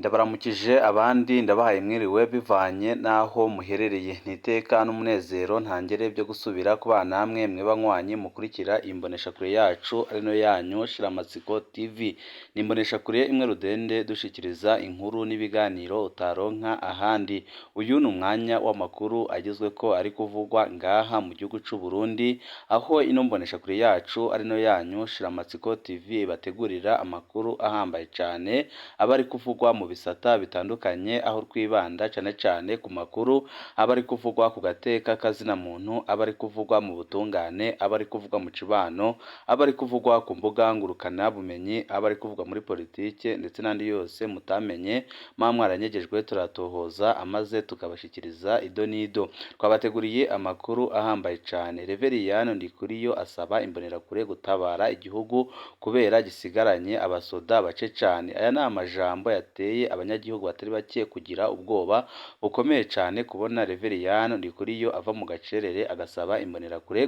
Ndabaramukije abandi ndabahaye mwiriwe bivanye n'aho muherereye n'iteka n'umunezero ntangere byo gusubira kubana namwe mwe banywanyi mukurikira imboneshakure yacu arino yanyu Shiramatsiko TV n'imboneshakure imwe rudende dushikiriza inkuru n'ibiganiro utaronka ahandi. Uyu ni umwanya w'amakuru agizwe ko ari kuvugwa ngaha mu gihugu c'u Burundi, aho ino mboneshakure yacu arino yanyu Shiramatsiko TV bategurira amakuru ahambaye cane aba ari kuvugwa mu bisata bitandukanye, aho twibanda cane ku makuru aba ari kuvugwa ku gateka kazina muntu, aba ari kuvugwa mu butungane, aba ari kuvugwa mu cibano, aba ari kuvugwa ku mbuga ngurukana bumenyi, aba ari kuvugwa muri politike ndetse n'andi yose mutamenye mwaranyegejwe turatohoza amaze tukabashikiriza ido nido. Twabateguriye amakuru ahambaye cane. Reveriyano Ndikuriyo asaba imbonerakure gutabara igihugu kubera gisigaranye abasoda bace cane. Aya ni amajambo yateye abanyagihugu batari bake kugira ubwoba bukomeye cane kubona Reveriyano Ndikuriyo ava mu gacerere agasaba imbonerakure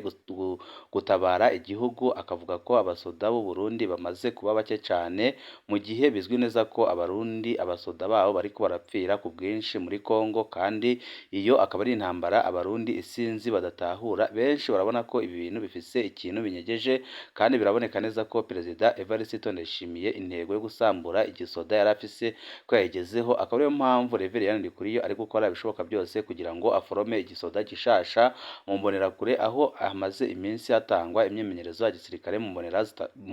gutabara igihugu, akavuga ko abasoda b'u Burundi bamaze kuba bake cane, mu gihe bizwi neza ko abarundi abasoda babo bariko barapfira ku bwinshi muri Kongo, kandi iyo akaba ari intambara abarundi isinzi badatahura. Benshi barabona ko ibi bintu bifise ikintu binyegeje, kandi biraboneka neza ko Perezida Evariste Ndayishimiye intego yo gusambura igisoda yari afise ko yayigezeho. Akaba ariyo mpamvu Reveriyano Ndikuriyo ari gukora ibishoboka byose kugira ngo aforome igisoda gishasha mu mbonerakure, aho hamaze iminsi hatangwa imyimenyerezo ya gisirikare mu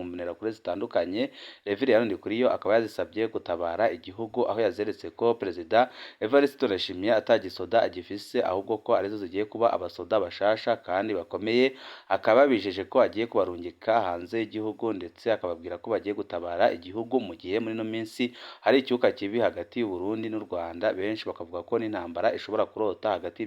mbonerakure zitandukanye. Reveriyano Ndikuriyo akaba yazisabye gutabara igihugu, aho yazeretse ko Perezida Evariste Ndayishimiye atagisoda agifise, ahubwo ko arizo zigiye kuba abasoda bashasha kandi bakomeye. Akaba bijeje ko agiye kubarungika hanze y'igihugu, ndetse akababwira ko bagiye gutabara igihugu mu gihe muri no minsi hari icyuka kibi hagati y'u Burundi n'u Rwanda. Benshi bakavuga ko n'intambara ishobora kurota hagati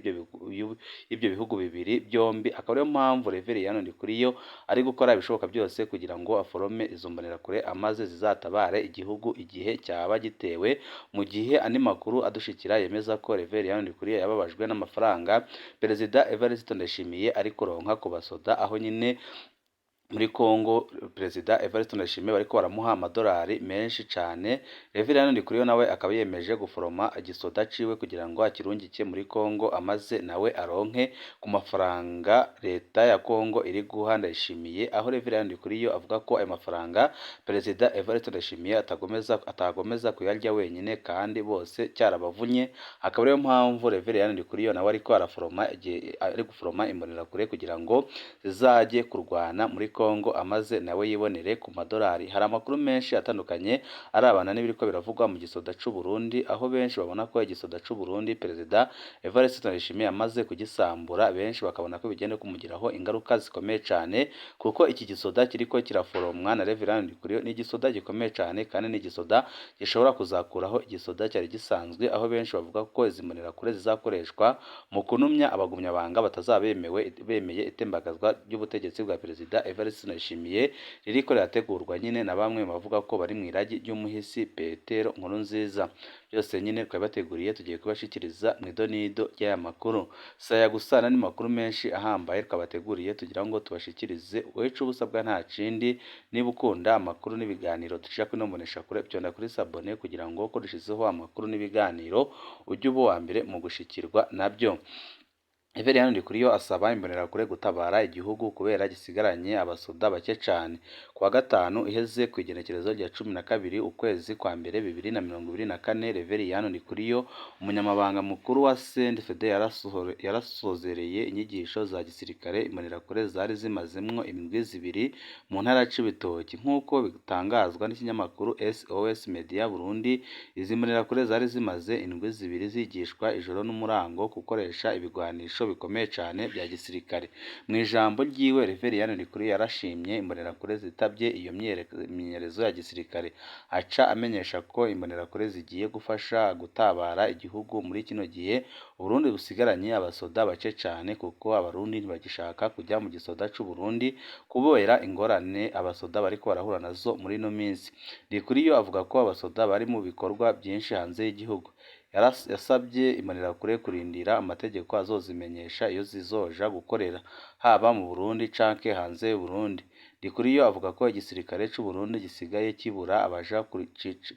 y'ibyo bihugu bibiri byombi. Akaba ariyo mpamvu Reveriyano Ndikuriyo ari gukora ibishoboka byose kugira ngo aforome izo mbonerakure amaze zizatabare igihugu igihe cyaba gitewe. Mu gihe andi makuru adushikira yemeza ko Reveriyano Ndikuriyo yababajwe n'amafaranga Perezida Evariste Ndayishimiye ari kuronka ku basoda, aho nyine muri Kongo Perezida Evariste Ndayishimiye bariko baramuha amadolari menshi cane. Reveriyano Ndikuriyo nawe akaba yemeje guforoma igisoda ciwe kugira ngo akirungike muri Kongo, amaze nawe aronke ku mafaranga leta ya Kongo iri guha Ndayishimiye, aho Reveriyano Ndikuriyo avuga ko ayo mafaranga Perezida Evariste Ndayishimiye atagomeza kuyarya wenyine, kandi bose cyarabavunye. Akaba ariyo mpamvu Reveriyano Ndikuriyo nawe ariko ari guforoma imbonerakure kugira ngo zizaje kurwana muri Kongo, amaze nawe yibonere ku madolari. Hari amakuru menshi atandukanye arabana n'ibiriko biravugwa mu gisoda c'u Burundi, aho benshi babona ko igisoda c'u Burundi Perezida Evariste Ndayishimiye amaze kugisambura. Benshi bakabona ko bigenda kumugiraho ingaruka zikomeye cane, kuko iki gisoda kiriko kiraforomwa na Reveriyano Ndikuriyo ni igisoda gikomeye cane, kandi ni igisoda gishobora kuzakuraho igisoda cyari gisanzwe, aho benshi bavuga ko izi mbonerakure zizakoreshwa mu kunumya abagumyabanga batazaba bemeye itembagazwa ry'ubutegetsi bwa Perezida Evariste Ndayishimiye ririko rirategurwa nyine na bamwe bavuga ko bari mu iragi ry'umuhisi Petero Nkurunziza. Byose nyine twabateguriye tugiye kubashikiriza mu idonido y'aya makuru. Saya gusa n'andi makuru menshi ahambaye twabateguriye tugira ngo tubashikirize. Wecu ubusabwa nta kindi, niba ukunda amakuru n'ibiganiro dushaka kwinomonesha kure byonda kuri sabone, kugira ngo ko dushizeho amakuru n'ibiganiro ujye uba wa mbere mu gushikirwa nabyo. Reveriyano Ndikuriyo asaba imbonerakure gutabara igihugu kubera gisigaranye abasoda bake cane. Kuwa gatanu iheze ku igenekerezo rya 12 ukwezi kwa mbere 2024, Reveriyano Ndikuriyo umunyamabanga mukuru wa CNDD yarasozereye inyigisho za gisirikare imbonerakure zari zimazemwo imindwi zibiri mu ntara c'Ibitoki. Nk'uko bitangazwa n'ikinyamakuru SOS Media Burundi, izi mbonerakure zari zimaze indwi zibiri zigishwa ijoro n'umurango gukoresha ibigwanisho bikomeye cane bya gisirikare. Mu ijambo ryiwe Reveriyano Ndikuriyo yarashimye imbonerakure zitabye iyo myimenyerezo ya gisirikare, aca amenyesha ko imbonerakure zigiye gufasha gutabara igihugu muri kino gihe Burundi busigaranye abasoda bake cane, kuko abarundi ntibagishaka kujya mu gisoda c'u Burundi kubera ingorane abasoda bariko barahura nazo muri no minsi. Ndikuriyo avuga ko abasoda bari mu bikorwa byinshi hanze y'igihugu. Yasabye imbonerakure kurindira amategeko azozimenyesha iyo zizoja gukorera, haba mu Burundi canke hanze y'u Burundi. Ndikuriyo avuga ko igisirikare c'u Burundi gisigaye kibura abaja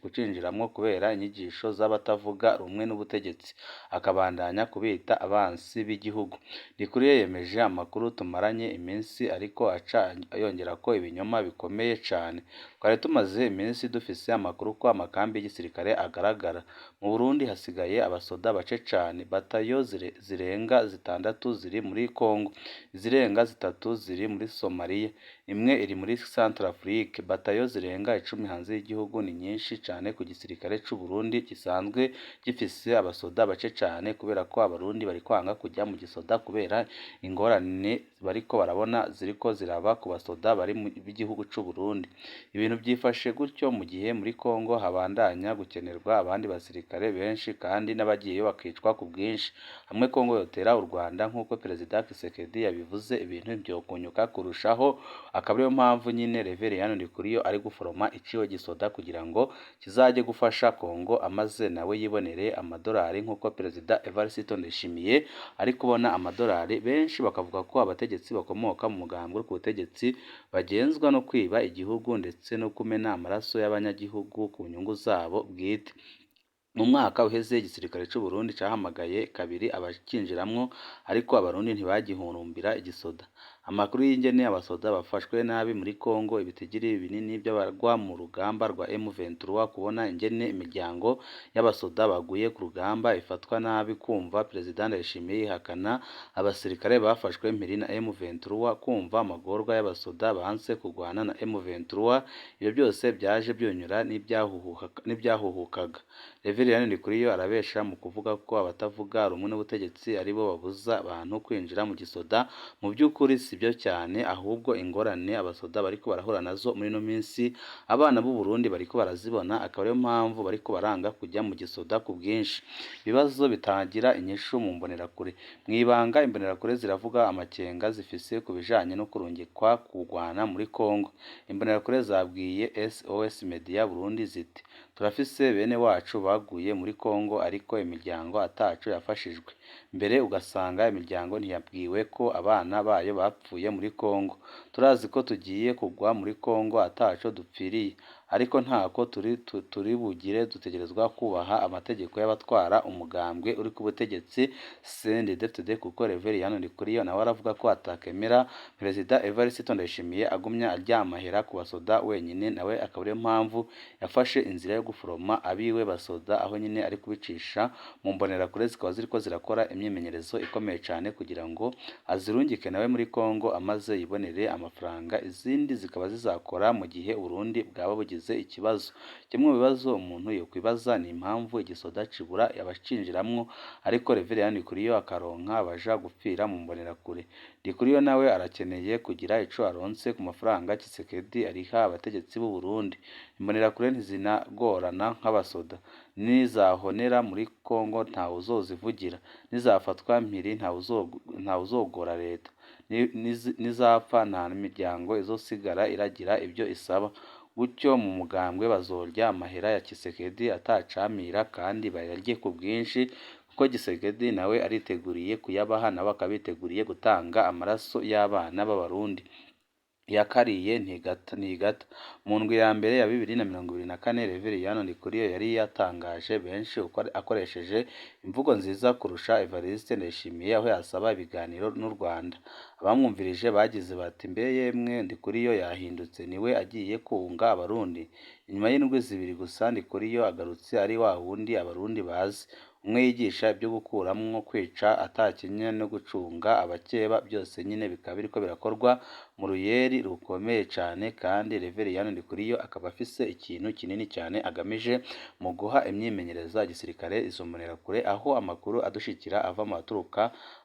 kucinjiramwo kubera inyigisho z'abatavuga rumwe n'ubutegetsi, akabandanya kubita abansi b'igihugu. Ndikuriyo yemeje amakuru tumaranye iminsi ariko aca yongerako ibinyoma bikomeye cane. Twari tumaze iminsi dufise amakuru ko amakambi y'igisirikare agaragara. Mu Burundi hasigaye abasoda bake cane, batayo zirenga 6 ziri muri Congo, izirenga 3 ziri muri Somalia, imwe iri muri Centrafrique, batayo zirenga 10 hanze y'igihugu. Ni nyinshi cane ku gisirikare c'u Burundi gisanzwe gifise abasoda bake cane kubera ko abarundi bari kwanga kujya mu gisoda kubera ingorane bariko barabona ziriko ziraba ku basoda bari b'igihugu c'u Burundi. Ibintu byifashe gutyo mu gihe muri Congo habandanya gukenerwa abandi basirikare benshi kandi n'abagiyeyo bakicwa ku bwinshi. Hamwe Congo yotera u Rwanda nk'uko Perezida Tshisekedi yabivuze, ibintu vyokunyuka kurushaho, akaba ariyo mpamvu nyine Reverien Ndikuriyo ari guforoma iciwe gisoda kugira ngo kizaje gufasha Congo, amaze nawe yibonere amadolari nk'uko Perezida Evariste Ndayishimiye ari kubona amadolari. Benshi bakavuga ko abategetsi bakomoka mu mugambwe ku butegetsi bagenzwa no kwiba igihugu ndetse no kumena amaraso y'abanyagihugu ku nyungu zabo bwite. Mu mwaka uheze igisirikare c'u Burundi cahamagaye kabiri abakinjiramwo ariko abarundi ntibagihurumbira igisoda. Amakuru y'ingene abasoda bafashwe nabi muri Congo, ibitigiri binini by'abarwa mu rugamba rwa M23, kubona ingene imiryango y'abasoda baguye ku rugamba ifatwa nabi, kumva Perezida Ndayishimiye yihakana abasirikare bafashwe mpiri na M23, kumva amagorwa y'abasoda banse kurwana na M23. Ibyo byose byaje byonyura n'ibyahuhukaga. Reverien Ndikuriyo arabesha mu kuvuga ko abatavuga rumwe n'ubutegetsi aribo babuza abantu kwinjira mu gisoda. Mu by'ukuri sibyo cyane, ahubwo ingorane abasoda bariko barahura nazo muri no minsi abana b'u Burundi bariko barazibona, akaba ariyo mpamvu bariko baranga kujya mu gisoda ku bwinshi. Ibibazo bitangira inyishu mu mbonerakure. Mwibanga imbonerakure ziravuga amakenga zifise ku bijanye no kurungikwa kurwana muri Congo. Imbonerakure zabwiye SOS Media Burundi ziti: turafise bene wacu baguye muri Congo ariko imiryango ataco yafashijwe. Mbere ugasanga imiryango ntiyabwiwe ko abana bayo bapfuye muri Congo. Turazi ko tugiye kugwa muri Congo ataco dupfiriye, ariko ntako turi bugire. Dutegerezwa kubaha amategeko y'abatwara umugambwe uri ku butegetsi CNDD-FDD, kuko Reverien Ndikuriyo nawe aravuga ko atakemera Perezida Evariste Ndayishimiye agumya aryamahera ku basoda wenyine. Nawe akaba ariyo mpamvu yafashe inzira yo guforoma abiwe basoda, aho nyine ari kubicisha mu mbonerakure zikaba ziriko zirakora imyimenyerezo ikomeye cyane kugira ngo azirungike nawe muri Congo, amaze yibonere amafaranga. Izindi zikaba zizakora mu gihe Burundi bwaba bugize ikibazo. Kimwe mu bibazo umuntu yokwibaza ni impamvu igisoda cibura abacinjiramwo, ariko Reverien Ndikuriyo akaronka abaja gupfira mu mbonerakure. Ndikuriyo nawe arakeneye kugira ico aronse ku mafaranga Tshisekedi ariha abategetsi b'u Burundi. Imbonerakure ntizinagorana nk'abasoda, nizahonera muri Congo ntawe uzozivugira, nizafatwa mpiri ntawe uzogora leta, nizapfa nta miryango izosigara iragira ibyo isaba. Gutyo mu mugambwe bazorya amahera ya Tshisekedi atacamira kandi bayarye ku bwinshi, kuko Tshisekedi nawe ariteguriye kuyabaha, nabo akabiteguriye gutanga amaraso y'abana b'abarundi. Yakariye ntigata. Mu ndwi ya mbere ya 2024 Reverien Ndikuriyo yari yatangaje benshi akoresheje imvugo nziza kurusha Evariste Ndayishimiye, aho yasaba ibiganiro n'u Rwanda. Abamwumvirije bagize bati: mbe yemwe Ndikuriyo yahindutse, niwe agiye kunga abarundi. Inyuma y'indwi zibiri gusa Ndikuriyo agarutse ari wa wundi abarundi bazi, umwe yigisha ibyo gukuramwo, kwica, atakinya no gucunga abakeba. Byose nyine bikaba biriko birakorwa mu ruyeri rukomeye cyane, kandi Reverien Ndikuriyo akaba afise ikintu kinini cyane agamije mu guha imyimenyerezo gisirikare izo mbonerakure. Aho amakuru adushikira ava mu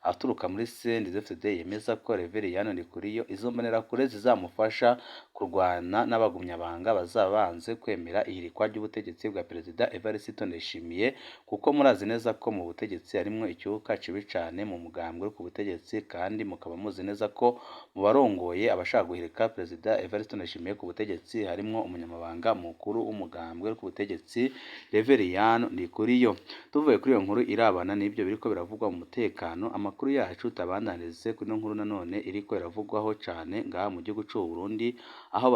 aturuka muri CNDD-FDD yemeza ko Reverien Ndikuriyo izo mbonerakure zizamufasha kurwana n'abagumyabanga bazaba banze kwemera ihirikwa ry'ubutegetsi bwa Perezida Evariste Ndayishimiye kuko murazi neza ko mu butegetsi harimwo icyuka kibi cyane mu mugambwe uri ku butegetsi kandi mukaba muzi neza ko mu barongoye abashaka guhirika Perezida Evariste Ndayishimiye ku butegetsi harimwo umunyamabanga mukuru w'umugambwe uri ku butegetsi Reveriyani Ndikuriyo. Tuvuye kuri iyo nkuru irabana n'ibyo biriko biravugwa mu mutekano, amakuru yacu tabandanirize kuri ino nkuru nanone iriko iravugwaho cyane ngaha mu gihugu cy'u Burundi, aho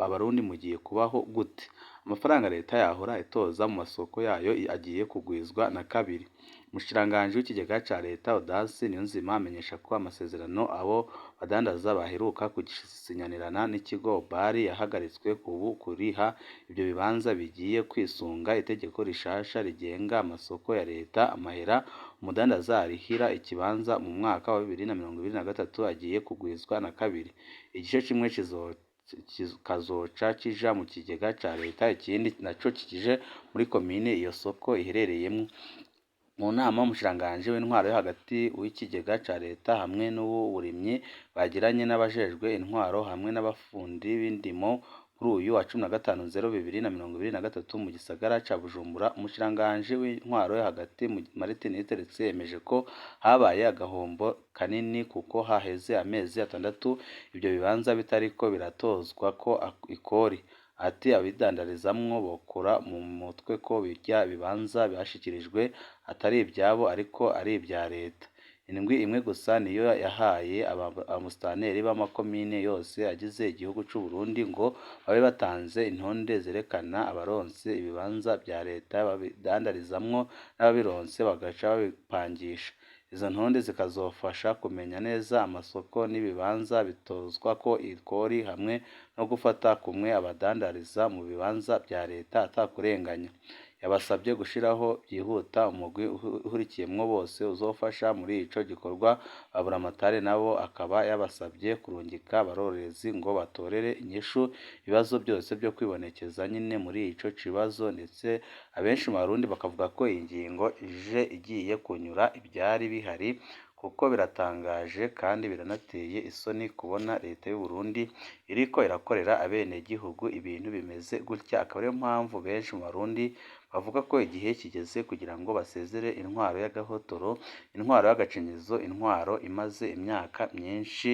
abarundi mugiye kubaho gute? Amafaranga leta yahora itoza mu masoko yayo agiye kugwizwa na kabiri. Umushikiranganji w'ikigega ca leta Audace Niyonzima amenyesha ko amasezerano abo badandaza baheruka kugisinyanirana n'ikigo Bari yahagaritswe ubu kuriha ibyo bibanza bigiye kwisunga itegeko rishasha rigenga amasoko ya leta. Amahera umudandaza arihira ikibanza mu mwaka wa 2023 agiye kugwizwa na kabiri. Igice kimwe kazoca kija mu kigega ca leta, ikindi naco kije muri komine iyo soko iherereyemo. Mu nama umushikiranganji w'intwaro yo hagati w'ikigega ca leta hamwe n'uburimyi bagiranye n'abajejwe intwaro hamwe n'abafundi b'indimo kuri uyu wa 15/02/2023 mu gisagara ca Bujumbura, umushikiranganji w'intwaro yo hagati Martin Niteretse yemeje ko habaye agahombo kanini kuko haheze amezi 6 ibyo bibanza bitariko biratozwa ko ikori. Ati abidandarizamwo bokora mu mutwe ko birya bibanza byashikirijwe atari ibyabo ariko ari ibya leta. Indwi imwe gusa niyo yahaye abamustaneri b'amakomine yose agize igihugu cy'u Burundi ngo babe batanze intonde zerekana abaronse ibibanza bya leta babidandarizamwo n'ababironse bagaca babipangisha. Izo ntonde zikazofasha kumenya neza amasoko n'ibibanza bitozwa ko ikori hamwe no gufata kumwe abadandariza mu bibanza bya leta atakurenganya. Yabasabye gushiraho byihuta umugwi uhurikiyemwo bose uzofasha muri ico gikorwa. Aburamatari nabo akaba yabasabye kurungika abarorerezi ngo batorere inyishu ibibazo byose byo kwibonekeza nyine muri ico kibazo, ndetse abenshi mu Barundi bakavuga ko iyi ngingo ije igiye kunyura ibyari bihari kuko biratangaje kandi biranateye isoni kubona leta y'u Burundi iriko irakorera abene gihugu ibintu bimeze gutya. Akaba ariyo mpamvu benshi mu Barundi bavuga ko igihe kigeze kugira ngo basezere intwaro y'agahotoro, intwaro y'agacinyizo, intwaro imaze imyaka myinshi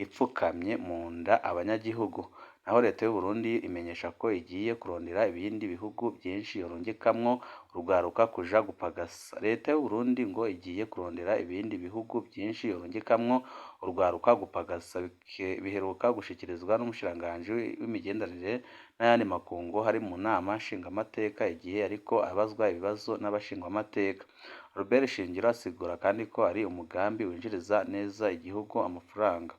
ipfukamye mu nda abanyagihugu. Naho leta y'u Burundi imenyesha ko igiye kurondera ibindi bihugu byinshi yorungikamwo urwaruka kuja gupagasa. Leta y'u Burundi ngo igiye kurondera ibindi bihugu byinshi yorungikamwo urwaruka gupagasa, biheruka gushikirizwa n'umushikiranganji w'imigenderanire n'ayandi makungu hari mu nama nshingamateka igihe ariko abazwa ibibazo n'abashingwamateka. Robert Shingiro asigura kandi ko ari umugambi winjiriza neza igihugu amafaranga.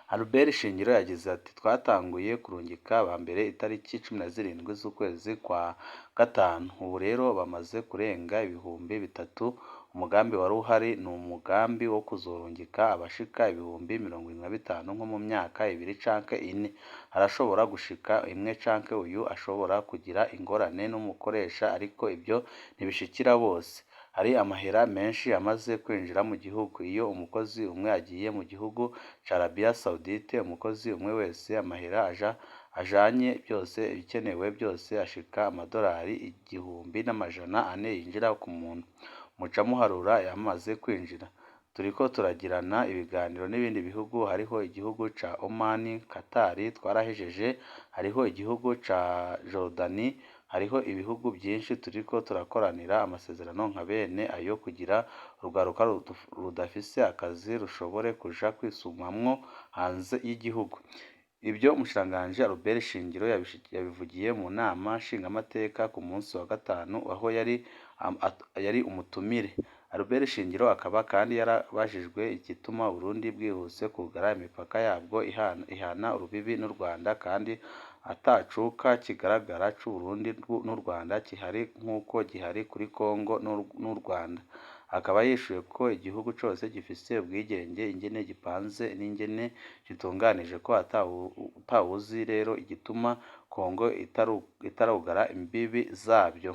Albert Shingiro yagize ati twatanguye kurungika aba mbere itariki 17 z'ukwezi kwa gatanu, ubu rero bamaze kurenga ibihumbi 3. Umugambi wari uhari ni umugambi wo kuzorungika abashika ibihumbi 75 nko mu myaka 2 canke 4. Harashobora gushika 1 canke uyu ashobora kugira ingorane n'umukoresha, ariko ibyo ntibishikira bose. Hari amahera menshi amaze kwinjira mu gihugu. Iyo umukozi umwe agiye mu gihugu ca Arabia Saudite, umukozi umwe wese amahera ajanye byose ibikenewe byose ashika amadolari 1,400 yinjira ku muntu. Muca muharura yamaze kwinjira. Turiko turagirana ibiganiro n'ibindi bihugu, hariho igihugu ca Oman, Qatar twarahejeje, hariho igihugu ca Jordani, hariho ibihugu byinshi turiko turakoranira amasezerano nka bene ayo kugira urwaruka rudafise akazi rushobore kuja kwisumamwo hanze y'igihugu. Ibyo umushikiranganji Albert Shingiro yabivugiye mu nama nshingamateka ku munsi wa gatanu aho yari umutumire. Albert Shingiro akaba kandi yarabajijwe igituma Burundi bwihuse kugara imipaka yabwo ihana urubibi n'u Rwanda kandi atacuka kigaragara c'u Burundi n'u Rwanda kihari nk'uko gihari kuri Kongo n'u Rwanda. Akaba yishuye ko igihugu cyose gifise ubwigenge ingene gipanze n'ingene gitunganije ko atawuzi rero igituma Kongo itarugara imbibi zayo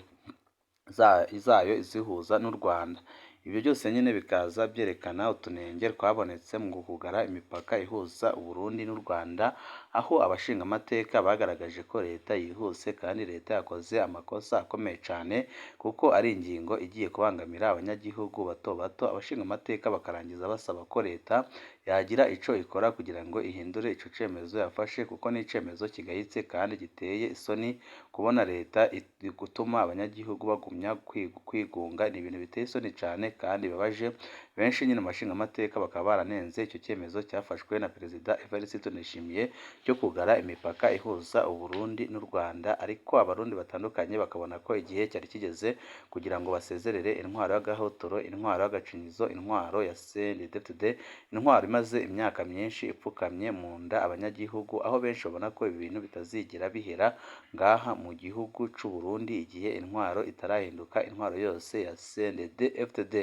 izihuza n'u Rwanda. Ibyo byose nyine bikaza byerekana utunenge twabonetse mu kugara imipaka ihuza Uburundi n'u Rwanda, aho abashingamateka bagaragaje ko leta yihuse kandi leta yakoze amakosa akomeye cyane kuko ari ingingo igiye kubangamira abanyagihugu bato bato. Abashingamateka bakarangiza basaba ko leta yagira ico ikora kugira ngo ihindure ico cemezo yafashe, kuko ni icemezo kigayitse kandi giteye isoni kubona leta gutuma abanyagihugu bagumya kwigunga. Ni ibintu biteye isoni cyane kandi bibabaje. Benshi nyine mu bashingamateka bakaba baranenze icyo cyemezo cyafashwe na Perezida Evariste Ndayishimiye cyo kugara imipaka ihuza Uburundi n'u Rwanda, ariko abarundi batandukanye bakabona ko igihe cyari kigeze kugira ngo basezerere intwaro y'agahotoro, intwaro y'agacinyizo, intwaro ya CNDD-FDD, intwaro imaze imyaka myinshi ipfukamye mu nda abanyagihugu, aho benshi babona ko ibi bintu bitazigera bihera ngaha mu gihugu cy'u Burundi igihe intwaro itarahinduka intwaro yose ya CNDD-FDD.